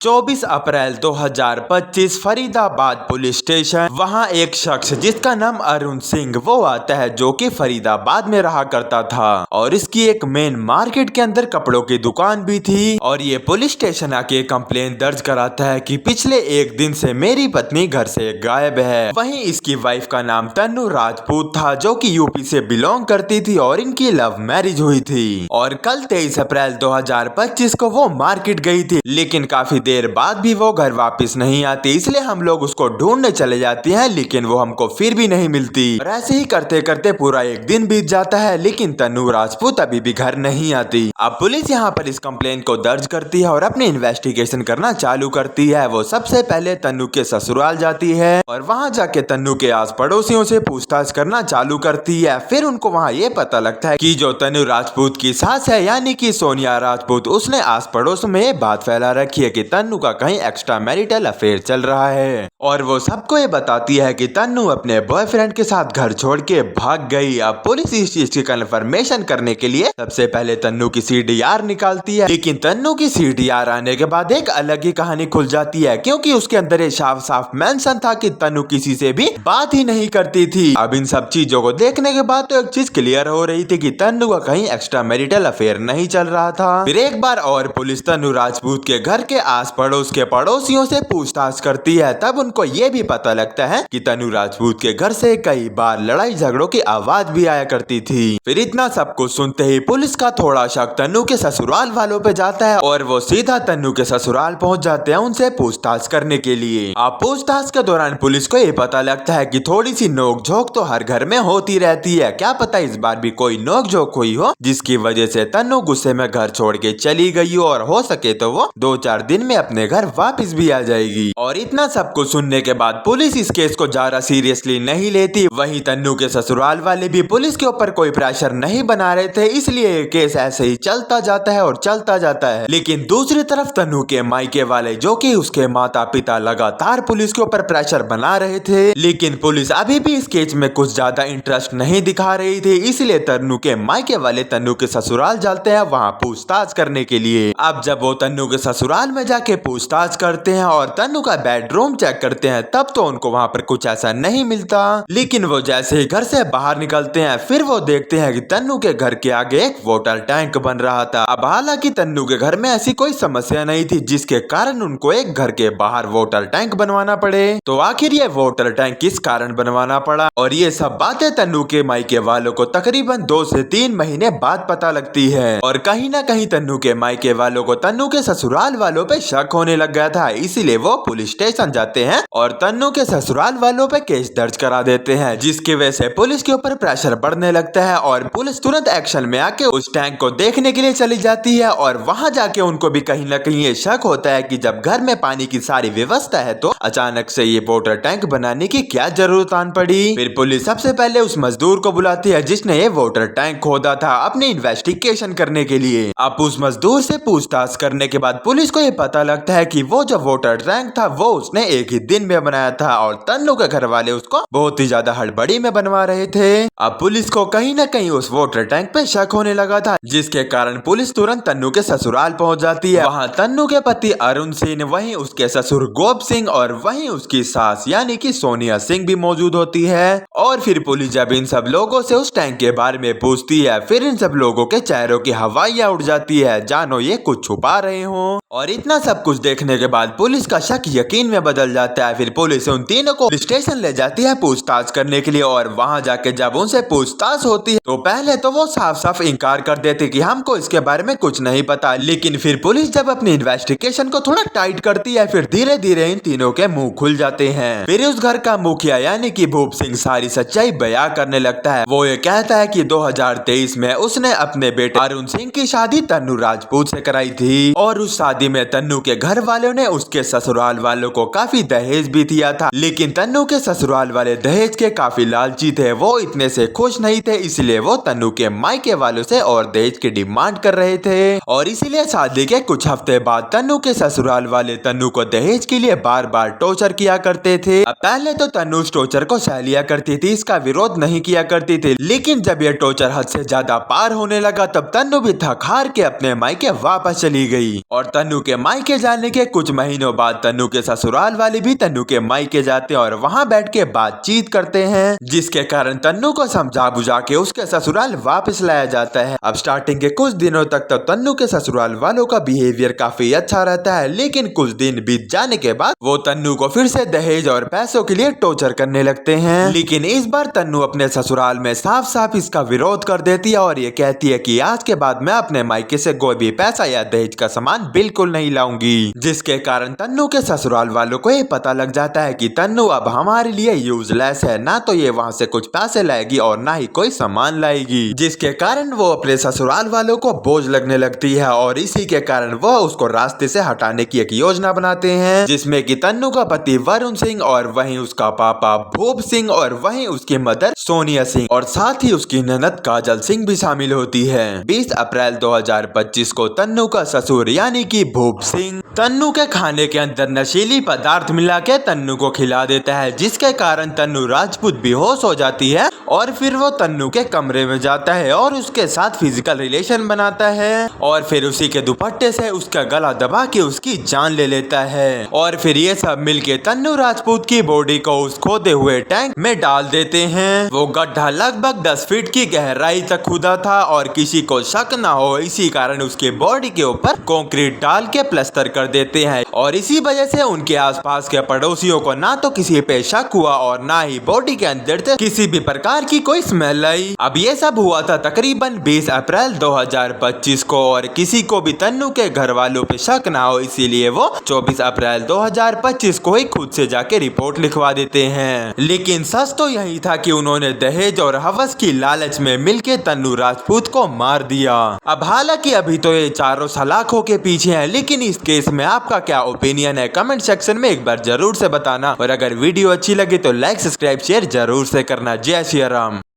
24 अप्रैल 2025 Faridabad police station. वहां एक शख्स जिसका नाम अरुण सिंह वो आता है, जो कि फरीदाबाद में रहा करता था और इसकी एक मेन मार्केट के अंदर कपड़ों की दुकान भी थी। और ये पुलिस स्टेशन आके कंप्लेन दर्ज कराता है कि पिछले एक दिन से मेरी पत्नी घर से गायब है। वहीं इसकी वाइफ का नाम तन्नू राजपूत था, जो कि यूपी से बिलोंग करती थी और इनकी लव मैरिज हुई थी। और कल 23 अप्रैल 2025 को वो मार्केट गई थी, लेकिन काफी देर बाद भी वो घर वापस नहीं आती, इसलिए हम लोग उसको ढूंढने चले जाते हैं, लेकिन वो हमको फिर भी नहीं मिलती। और ऐसे ही करते करते पूरा एक दिन बीत जाता है, लेकिन तन्नू राजपूत अभी भी घर नहीं आती। अब पुलिस यहाँ पर इस कंप्लेन को दर्ज करती है और अपनी इन्वेस्टिगेशन करना चालू करती है। वो सबसे पहले तन्नू के ससुराल जाती है और वहाँ जाके तन्नू के आस पड़ोसियों से पूछताछ करना चालू करती है। फिर उनको वहाँ ये पता लगता है कि जो तन्नू राजपूत की सास है, यानी कि सोनिया राजपूत, उसने आस पड़ोस में ये बात फैला रखी है कि तन्नू का कहीं एक्स्ट्रा मैरिटल अफेयर चल रहा है। और वो सबको ये बताती है कि तन्नू अपने बॉयफ्रेंड के साथ घर छोड़ के भाग गई। अब पुलिस इस चीज की कंफर्मेशन करने के लिए सबसे पहले तन्नू की CDR निकालती है, लेकिन तन्नू की CDR आने के बाद एक अलग ही कहानी खुल जाती है, क्योंकि उसके अंदर ये साफ साफ मेंशन था कि तन्नू किसी से भी बात ही नहीं करती थी। अब इन सब चीजों को देखने के बाद तो एक चीज क्लियर हो रही थी कि तन्नू का कहीं एक्स्ट्रा मैरिटल अफेयर नहीं चल रहा था। फिर एक बार और पुलिस तन्नू राजपूत के घर के आस पड़ोस के पड़ोसियों से पूछताछ करती है। तब उनको ये भी पता लगता है कि तन्नू राजपूत के घर से कई बार लड़ाई झगड़ों की आवाज भी आया करती थी। फिर इतना सब कुछ सुनते ही पुलिस का थोड़ा शक तन्नू के ससुराल वालों पे जाता है और वो सीधा तन्नू के ससुराल पहुंच जाते हैं उनसे पूछताछ करने के लिए। अब पूछताछ के दौरान पुलिस को ये पता लगता है कि थोड़ी सी नोक झोंक तो हर घर में होती रहती है। क्या पता इस बार भी कोई नोक झोंक हुई हो, जिसकी वजह से तन्नू गुस्से में घर छोड़ के चली गई हो, और हो सके तो वो 2-4 दिन में अपने घर वापस भी आ जाएगी। और इतना सब कुछ सुनने के बाद पुलिस इस केस को ज्यादा सीरियसली नहीं लेती। वहीं तन्नू के ससुराल वाले भी पुलिस के ऊपर कोई प्रेशर नहीं बना रहे थे, इसलिए ये केस ऐसे ही चलता जाता है और चलता जाता है। लेकिन दूसरी तरफ तन्नू के मायके वाले, जो कि उसके माता पिता, लगातार पुलिस के ऊपर प्रेशर बना रहे थे, लेकिन पुलिस अभी भी इस केस में कुछ ज्यादा इंटरेस्ट नहीं दिखा रही थी। इसलिए तन्नू के मायके वाले तन्नू के ससुराल जाते हैं वहाँ पूछताछ करने के लिए। अब जब वो तन्नू के ससुराल में जाके पूछताछ करते हैं और तन्नू का बेडरूम चेक करते हैं, तब तो उनको वहाँ पर कुछ ऐसा नहीं मिलता। लेकिन वो जैसे ही घर से बाहर निकलते हैं, फिर वो देखते हैं कि तन्नू के घर के आगे एक वाटर टैंक बन रहा था। अब हालांकि तन्नू के घर में ऐसी कोई समस्या नहीं थी, जिसके कारण उनको एक घर के बाहर वाटर टैंक बनवाना पड़े। तो आखिर ये वाटर टैंक किस कारण बनवाना पड़ा, और ये सब बातें तन्नू के मायके वालों को तकरीबन 2 से 3 महीने बाद पता लगती है। और कहीं ना कहीं तन्नू के मायके वालों को तन्नू के ससुराल वालों पे शक होने लग गया था, इसीलिए वो पुलिस स्टेशन जाते हैं और तन्नू के ससुराल वालों पे केस दर्ज करा देते हैं, जिसकी वजह से पुलिस के ऊपर प्रेशर बढ़ने लगता है और पुलिस तुरंत एक्शन में आके उस टैंक को देखने के लिए चली जाती है। और वहां जाके उनको भी कहीं ना कहीं ये शक होता है कि जब घर में पानी की सारी व्यवस्था है, तो अचानक से ये वाटर टैंक बनाने की क्या जरूरत आन पड़ी। फिर पुलिस सबसे पहले उस मजदूर को बुलाती है जिसने ये वाटर टैंक खोदा था, अपनी इन्वेस्टिगेशन करने के लिए। अब उस मजदूर से पूछताछ करने के बाद पुलिस को ये पता लगता है कि वो जो वाटर टैंक था वो उसने एक ही दिन में बनाया था और तन्नू के घर वाले उसको बहुत ही ज्यादा हड़बड़ी में बनवा रहे थे। अब पुलिस को कहीं ना कहीं उस वाटर टैंक पे शक होने लगा था, जिसके कारण पुलिस तुरंत तन्नू के ससुराल पहुंच जाती है। वहां तन्नू के पति अरुण सिंह, वहीं उसके ससुर गोप सिंह और वहीं उसकी सास यानी कि सोनिया सिंह भी मौजूद होती है। और फिर पुलिस जब इन सब लोगों से उस टैंक के बारे में पूछती है, फिर इन सब लोगों के चेहरों की हवाइयां उड़ जाती है, जानो ये कुछ छुपा रहे हो। और इतना सब कुछ देखने के बाद पुलिस का शक यकीन में बदल जाता है। फिर पुलिस उन तीनों को स्टेशन ले जाती है पूछताछ करने के लिए, और वहां जाके जब उनसे पूछताछ होती है तो पहले तो वो साफ साफ इनकार कर देते कि हमको इसके बारे में कुछ नहीं पता। लेकिन फिर पुलिस जब अपनी इन्वेस्टिगेशन को थोड़ा टाइट करती है, फिर धीरे धीरे इन तीनों के मुंह खुल जाते हैं। फिर उस घर का मुखिया यानी कि भूप सिंह सारी सच्चाई बयां करने लगता है। वो ये कहता है कि 2023 में उसने अपने बेटे अरुण सिंह की शादी तन्नू राजपूत से कराई थी, और उस शादी में तन्नू के घर वालों ने उसके ससुराल वालों को काफी दहेज भी दिया था, लेकिन तन्नू के ससुराल वाले दहेज के काफी लालची थे। वो इतने से खुश नहीं थे, इसलिए वो तन्नू के मायके वालों से और दहेज की डिमांड कर रहे थे। और इसीलिए शादी के कुछ हफ्ते बाद तन्नू के ससुराल वाले तन्नू को दहेज के लिए बार बार टॉर्चर किया करते थे। अब पहले तो तन्नू इस टॉर्चर को सह लिया करती थी, इसका विरोध नहीं किया करती थी, लेकिन जब ये टॉर्चर हद से ज्यादा पार होने लगा तब तन्नू भी थक हार के अपने मायके वापस चली गई। और तन्नू के मायके जाने के कुछ महीनों बाद तन्नू के ससुराल वाले भी तन्नू के मायके जाते हैं और वहाँ बैठ के बातचीत करते हैं, जिसके कारण तन्नू को समझा बुझा के उसके ससुराल वापस लाया जाता है। अब स्टार्टिंग के कुछ दिनों तक तो तन्नू के ससुराल वालों का बिहेवियर काफी अच्छा रहता है, लेकिन कुछ दिन बीत जाने के बाद वो तन्नू को फिर से दहेज और पैसों के लिए टॉर्चर करने लगते हैं। लेकिन इस बार तन्नू अपने ससुराल में साफ साफ इसका विरोध कर देती है और ये कहती है कि आज के बाद मैं अपने मायके से कोई भी पैसा या दहेज का सामान बिल्कुल नहीं लाऊंगी, जिसके कारण तन्नू के ससुराल वालों को ये पता लग जाता है कि तन्नू अब हमारे लिए यूजलेस है, ना तो ये वहाँ से कुछ पैसे लाएगी और ना ही कोई सामान लाएगी, जिसके कारण वो अपने ससुराल वालों को बोझ लगने लगती है। और इसी के कारण वो उसको रास्ते से हटाने की एक योजना बनाते हैं, जिसमें कि तन्नू का पति वरुण सिंह और वहीं उसका पापा भूप सिंह और वहीं उसकी मदर सोनिया सिंह और साथ ही उसकी ननद काजल सिंह भी शामिल होती है। 20 अप्रैल 2025 को तन्नू का ससुर यानी कि भूप सिंह तन्नू के खाने के अंदर नशीली पदार्थ मिला के तन्नू को खिला देता है, जिसके कारण तन्नू राजपूत बेहोश हो जाती है और फिर वो तन्नू के कमरे में जाता है और उसके साथ फिजिकल रिलेशन बनाता है और फिर उसी के दुपट्टे से उसका गला दबा के उसकी जान ले लेता है। और फिर ये सब मिलके तन्नू राजपूत की बॉडी को उस खोदे हुए टैंक में डाल देते हैं। वो गड्ढा लगभग 10 फीट की गहराई तक खुदा था और किसी को शक ना हो इसी कारण उसके बॉडी के ऊपर कंक्रीट डाल के प्लास्टर कर देते हैं और इसी वजह से उनके आसपास के पड़ोसियों को ना तो किसी पे शक हुआ और ना ही बॉडी के अंदर से किसी भी प्रकार की कोई स्मेल आई। अब ये सब हुआ था तकरीबन 20 अप्रैल 2025 को और किसी को भी तन्नू के घर वालों पे शक ना हो इसीलिए वो 24 अप्रैल 2025 को ही खुद से जाके रिपोर्ट लिखवा देते हैं। लेकिन सच तो यही था कि उन्होंने दहेज और हवस की लालच में मिलके तन्नू राजपूत को मार दिया। अब हालांकि अभी तो ये चारों सलाखों के पीछे हैं, लेकिन इस केस में आपका क्या ओपिनियन है कमेंट सेक्शन में एक बार जरूर से बताना और अगर वीडियो अच्छी लगी तो लाइक सब्सक्राइब शेयर जरूर से करना। जय श्री राम।